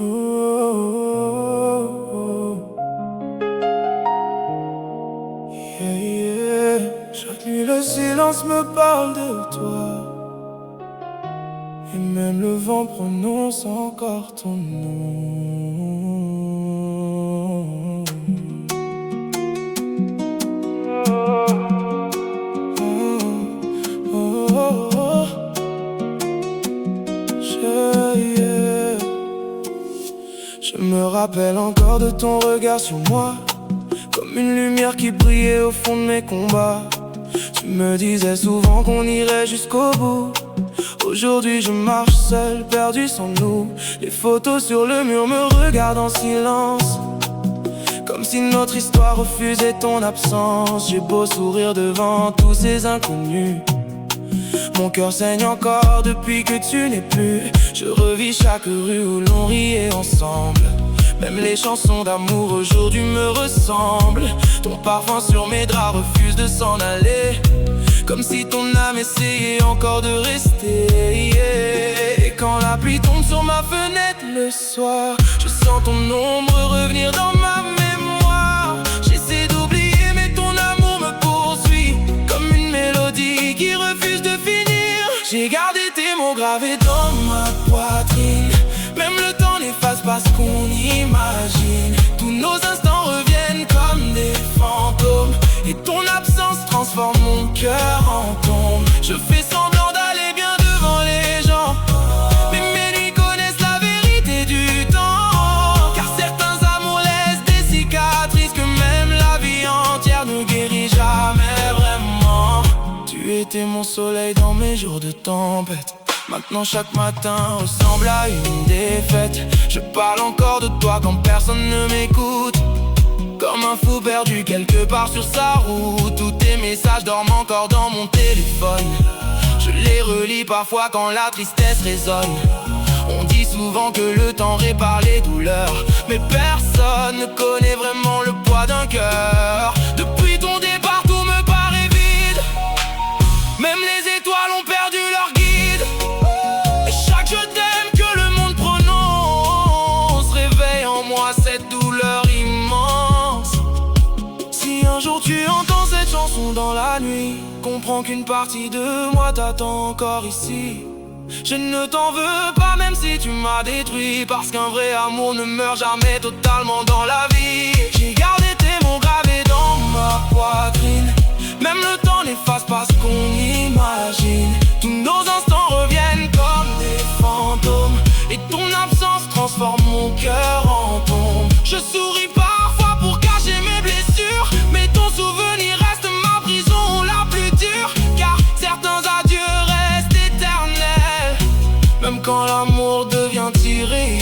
Oh, oh, oh. Yeah, yeah. Chaque nuit le silence me parle de toi, et même le vent prononce encore ton nom. Oh, oh, oh. Yeah. Je me rappelle encore de ton regard sur moi, comme une lumière qui brillait au fond de mes combats. Tu me disais souvent qu'on irait jusqu'au bout. Aujourd'hui je marche seul, perdu sans nous. Les photos sur le mur me regardent en silence, comme si notre histoire refusait ton absence. J'ai beau sourire devant tous ces inconnus, mon cœur saigne encore depuis que tu n'es plus. Je revis chaque rue où l'on riait ensemble. Même les chansons d'amour aujourd'hui me ressemblent. Ton parfum sur mes draps refuse de s'en aller, comme si ton âme essayait encore de rester, yeah. Et quand la pluie tombe sur ma fenêtre le soir, je sens ton ombre revenir dans ma mémoire. J'essaie d'oublier mais ton amour me poursuit, comme une mélodie qui refuse de finir. J'ai gardé tes mots gravés dans ma poitrine. Même le temps n'efface pas ce qu'on imagine. Tous nos instants reviennent comme des fantômes, et ton absence transforme mon cœur en tombe. Je fais semblant d'aller bien devant les gens, mais mes nuits connaissent la vérité du temps. Car certains amours laissent des cicatrices que même la vie entière ne guérit jamais vraiment. Tu étais mon soleil dans mes jours de tempête. Maintenant chaque matin ressemble à une défaite. Je parle encore de toi quand personne ne m'écoute, comme un fou perdu quelque part sur sa route. Tous tes messages dorment encore dans mon téléphone. Je les relis parfois quand la tristesse résonne. On dit souvent que le temps répare les douleurs, mais personne ne connaît vraiment le poids d'un cœur. Depuis ton départ tout me paraît vide, même les étoiles ont perdu leur guide. Et chaque je t'aime que le monde prononce réveille en moi cette douleur immense. Si un jour tu entends cette chanson dans la nuit, comprends qu'une partie de moi t'attend encore ici. Je ne t'en veux pas même si tu m'as détruit, parce qu'un vrai amour ne meurt jamais totalement dans la vie. J'ai gardé tes mots gravés dans ma poitrine. Même le temps n'efface pas ce qu'on imagine. Tous nos instants reviennent comme des fantômes, et ton absence transforme mon cœur en tombe. Je souris parfois pour cacher mes blessures, mais ton souvenir reste ma prison la plus dure. Car certains adieux restent éternels, même quand l'amour devient irréel.